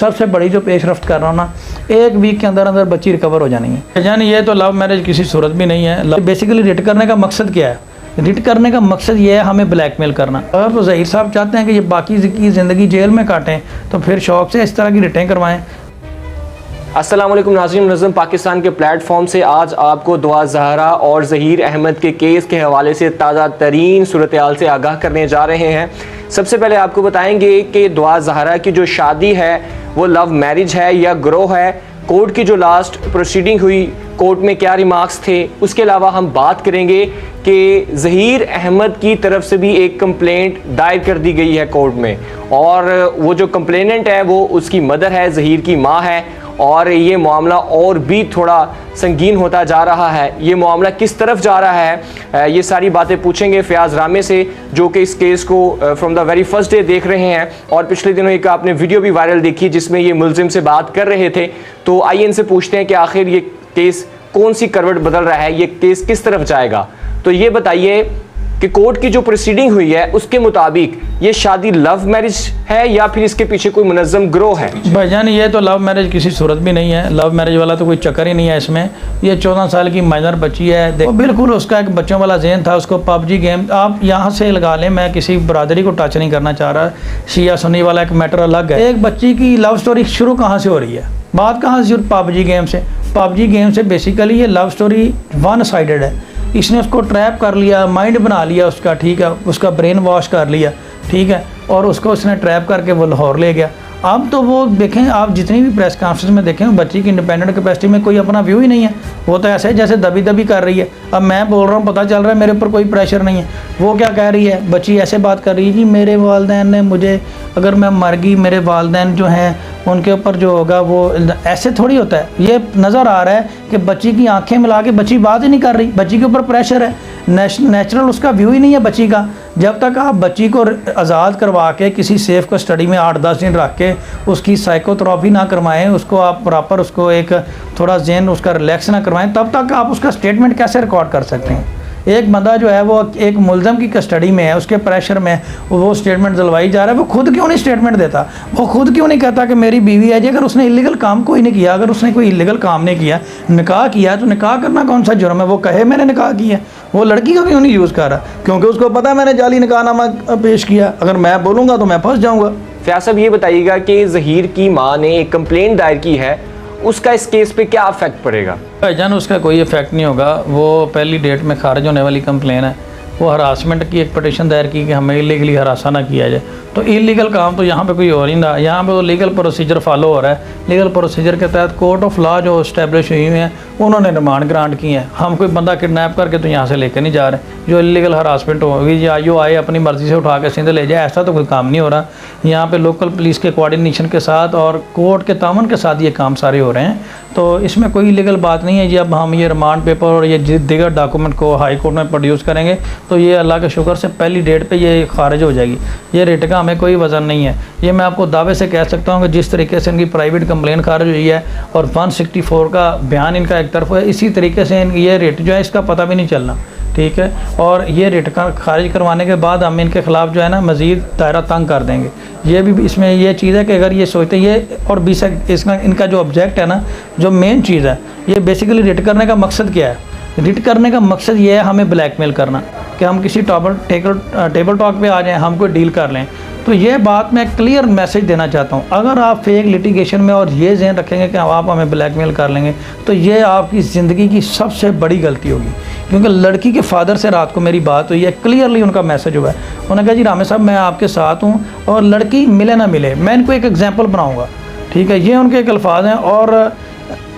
सबसे बड़ी जो पेशरफ्त कर रहा हूँ ना, 1 वीक के अंदर अंदर बच्ची रिकवर हो जानी है। यानी ये तो लव मैरिज किसी सूरत भी नहीं है। बेसिकली रिट करने का मकसद क्या है? रिट करने का मकसद ये है हमें ब्लैकमेल करना। अगर तो ज़हीर साहब चाहते हैं कि ये बाकी की ज़िंदगी जेल में काटें तो फिर शौक़ से इस तरह की रिटें करवाएं। अस्सलाम वालेकुम नाज़रीन, मुनज़्ज़म पाकिस्तान के प्लेटफॉर्म से आज आपको दुआ ज़हरा और ज़हीर अहमद के केस के हवाले से ताज़ा तरीन सूरत हाल से आगाह करने जा रहे हैं। सबसे पहले आपको बताएंगे कि दुआ ज़हरा की जो शादी है वो लव मैरिज है या गिरोह है। कोर्ट की जो लास्ट प्रोसीडिंग हुई, कोर्ट में क्या रिमार्क्स थे, उसके अलावा हम बात करेंगे कि ज़हीर अहमद की तरफ से भी एक कंप्लेंट दायर कर दी गई है कोर्ट में, और वो जो कंप्लेनेंट है वो उसकी मदर है, ज़हीर की माँ है, और ये मामला और भी थोड़ा संगीन होता जा रहा है। ये मामला किस तरफ जा रहा है, ये सारी बातें पूछेंगे फ़याज़ रामे से, जो कि इस केस को from the very first day देख रहे हैं, और पिछले दिनों एक आपने वीडियो भी वायरल देखी जिसमें ये मुल्ज़िम से बात कर रहे थे। तो आइए इनसे पूछते हैं कि आखिर ये केस कौन सी करवट बदल रहा है, ये केस किस तरफ जाएगा। तो ये बताइए कि कोर्ट की जो प्रोसीडिंग हुई है उसके मुताबिक ये शादी लव मैरिज है या फिर इसके पीछे कोई मुनज़्ज़म गिरोह है? भाईजान ये तो लव मैरिज किसी सूरत भी नहीं है। लव मैरिज वाला तो कोई चक्कर ही नहीं है इसमें। ये 14 साल की माइनर बच्ची है, तो बिल्कुल उसका एक बच्चों वाला ज़हन था। उसको पबजी गेम आप यहाँ से लगा लें, मैं किसी बरादरी को टच नहीं करना चाह रहा। शिया सुन्नी वाला एक मैटर अलग है। एक बच्ची की लव स्टोरी शुरू कहाँ से हो रही है, बात कहाँ से? पबजी गेम से। पबजी गेम से बेसिकली ये लव स्टोरी वन साइडेड है। इसने उसको ट्रैप कर लिया, माइंड बना लिया उसका, ठीक है, उसका ब्रेन वॉश कर लिया, ठीक है, और उसको उसने ट्रैप करके वो लाहौर ले गया। अब तो वो देखें, आप जितनी भी प्रेस कॉन्फ्रेंस में देखें, बच्ची की इंडिपेंडेंट कैपेसिटी में कोई अपना व्यू ही नहीं है। वो तो ऐसे जैसे दबी दबी कर रही है। अब मैं बोल रहा हूँ, पता चल रहा है मेरे ऊपर कोई प्रेशर नहीं है। वो क्या कह रही है, बच्ची ऐसे बात कर रही है, जी मेरे वालिदैन ने मुझे, अगर मैं मर गई मेरे वालिदैन जो हैं उनके ऊपर जो होगा वो, ऐसे थोड़ी होता है। ये नज़र आ रहा है कि बच्ची की आंखें मिला के बच्ची बात ही नहीं कर रही, बच्ची के ऊपर प्रेशर है। नेचुरल उसका व्यू ही नहीं है बच्ची का। जब तक आप बच्ची को आज़ाद करवा के किसी सेफ कस्टडी में 8-10 दिन रख के उसकी साइकोथेरेपी ना करवाएं, उसको आप प्रॉपर उसको एक थोड़ा ज़हन उसका रिलैक्स ना करवाएं, तब तक आप उसका स्टेटमेंट कैसे रिकॉर्ड कर सकते हैं? एक बंदा जो है वो एक मुल्ज़म की कस्टडी में है, उसके प्रेशर में वो स्टेटमेंट दिलवाई जा रहा है। वो खुद क्यों नहीं स्टेटमेंट देता? वो खुद क्यों नहीं कहता कि मेरी बीवी है जी? अगर उसने इलीगल काम कोई नहीं किया, अगर उसने कोई इलीगल काम नहीं किया, निकाह किया, तो निकाह करना कौन सा जुर्म है? वो कहे मैंने निकाह किया। वो लड़की का क्यों नहीं यूज़ कर रहा? क्योंकि उसको पता है मैंने जाली निकाहनामा पेश किया, अगर मैं बोलूँगा तो मैं फंस जाऊँगा। फ़याज़ साहब ये बताइएगा कि ज़हीर की माँ ने एक कंप्लेंट दायर की है, उसका इस केस पे क्या इफेक्ट पड़ेगा? भाईजान उसका कोई इफेक्ट नहीं होगा। वो पहली डेट में खारिज होने वाली कंप्लेन है। वो हरासमेंट की एक पटिशन दायर की कि हमें इलीगली हरासा ना किया जाए। तो इलीगल काम तो यहाँ पे कोई हो नहीं रहा। यहाँ पे वो लीगल प्रोसीजर फॉलो हो रहा है। लीगल प्रोसीजर के तहत कोर्ट ऑफ लॉ जो इस्टेब्लिश हुई हैं उन्होंने रिमांड ग्रांट की है। हम कोई बंदा किडनैप करके तो यहाँ से लेकर नहीं जा रहे। जो इलीगल हरासमेंट होगी या जो आए अपनी मर्ज़ी से उठा के सीधे ले जाए, ऐसा तो कोई काम नहीं हो रहा। यहाँ पे लोकल पुलिस के कोऑर्डिनेशन के साथ और कोर्ट के तामन के साथ ये काम सारे हो रहे हैं। तो इसमें कोई इलीगल बात नहीं है जी। अब हम ये रिमांड पेपर और ये दीगर डॉक्यूमेंट को हाई कोर्ट में प्रोड्यूस करेंगे तो ये अल्लाह के शुक्र से पहली डेट पे ये खारिज हो जाएगी। ये रिट का हमें कोई वज़न नहीं है। ये मैं आपको दावे से कह सकता हूँ कि जिस तरीके से इनकी प्राइवेट कंप्लेन खारिज हुई है और 164 का बयान इनका एक तरफ है, इसी तरीके से ये रिट जो है इसका पता भी नहीं चलना, ठीक है। और ये रिट का खारिज करवाने के बाद हम इनके ख़िलाफ़ जो है ना मज़ीद दायरा तंग कर देंगे। ये भी इसमें ये चीज़ है कि अगर ये सोचते ये और इसका इनका जो ऑब्जेक्ट है ना, जो मेन चीज़ है, ये बेसिकली रिट करने का मकसद क्या है? रिट करने का मकसद ये है हमें ब्लैकमेल करना, कि हम किसी टेबल टॉक पे आ जाएं, हम कोई डील कर लें। तो ये बात मैं क्लियर मैसेज देना चाहता हूँ। अगर आप फेक लिटिगेशन में और ये ज़हन रखेंगे कि आप हमें ब्लैकमेल कर लेंगे, तो ये आपकी ज़िंदगी की सबसे बड़ी गलती होगी। क्योंकि लड़की के फादर से रात को मेरी बात हुई है, क्लियरली उनका मैसेज हुआ है। उन्होंने कहा जी रामे साहब मैं आपके साथ हूँ, और लड़की मिले ना मिले मैं इनको एक एग्जाम्पल बनाऊँगा, ठीक है। ये उनके एक अल्फाज हैं। और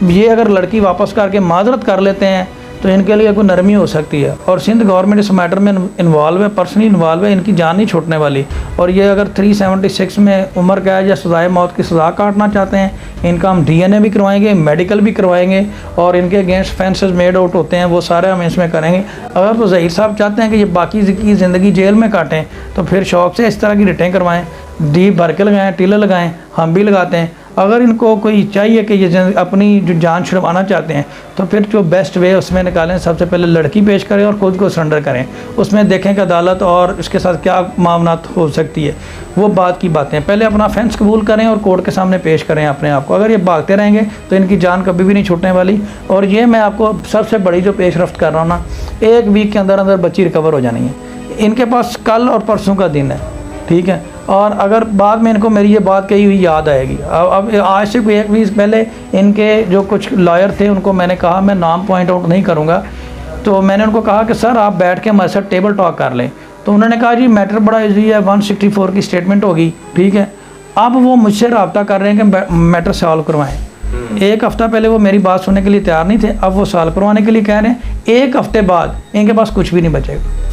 ये अगर लड़की वापस करके माजरत कर लेते हैं तो इनके लिए कोई नरमी हो सकती है। और सिंध गवर्नमेंट इस मैटर में इन्वॉल्व है, पर्सनली इन्वॉल्व है, इनकी जान नहीं छूटने वाली। और ये अगर 376 में उम्र कैद या सज़ाए मौत की सज़ा काटना चाहते हैं, इनका हम DNA भी करवाएंगे, मेडिकल भी करवाएंगे, और इनके अगेंस्ट फेंसेस मेड आउट होते हैं वो सारे हम इसमें करेंगे। अगर तो ज़हीर साहब चाहते हैं कि ये बाकी की ज़िंदगी जेल में काटें तो फिर शौक़ से इस तरह की रिटें करवाएँ, डी भर के लगाएँ, टीले लगाएँ, हम भी लगाते हैं। अगर इनको कोई चाहिए कि ये अपनी जो जान छुड़वाना चाहते हैं तो फिर जो बेस्ट वे उसमें निकालें, सबसे पहले लड़की पेश करें और खुद को सरेंडर करें, उसमें देखें कि अदालत और इसके साथ क्या मामलात हो सकती है, वो बात की बातें। पहले अपना ऑफेंस कबूल करें और कोर्ट के सामने पेश करें अपने आप को। अगर ये भागते रहेंगे तो इनकी जान कभी भी नहीं छूटने वाली। और ये मैं आपको सबसे बड़ी जो पेशरफ्त कर रहा हूँ ना, 1 वीक के अंदर अंदर बच्ची रिकवर हो जानी है। इनके पास कल और परसों का दिन है, ठीक है। और अगर बाद में इनको मेरी ये बात कही हुई याद आएगी, अब आज से कोई 1 वीक पहले इनके जो कुछ लॉयर थे उनको मैंने कहा, मैं नाम पॉइंट आउट नहीं करूँगा, तो मैंने उनको कहा कि सर आप बैठ के हमारे साथ टेबल टॉक कर लें। तो उन्होंने कहा जी मैटर बड़ा ईजी है, 164 की स्टेटमेंट होगी, ठीक है। अब वो मुझसे रब्ता कर रहे हैं कि मैटर सॉल्व करवाएं। 1 हफ़्ता पहले वो मेरी बात सुनने के लिए तैयार नहीं थे, अब वो सॉल्व करवाने के लिए कह रहे हैं। 1 हफ़्ते बाद इनके पास कुछ भी नहीं बचेगा।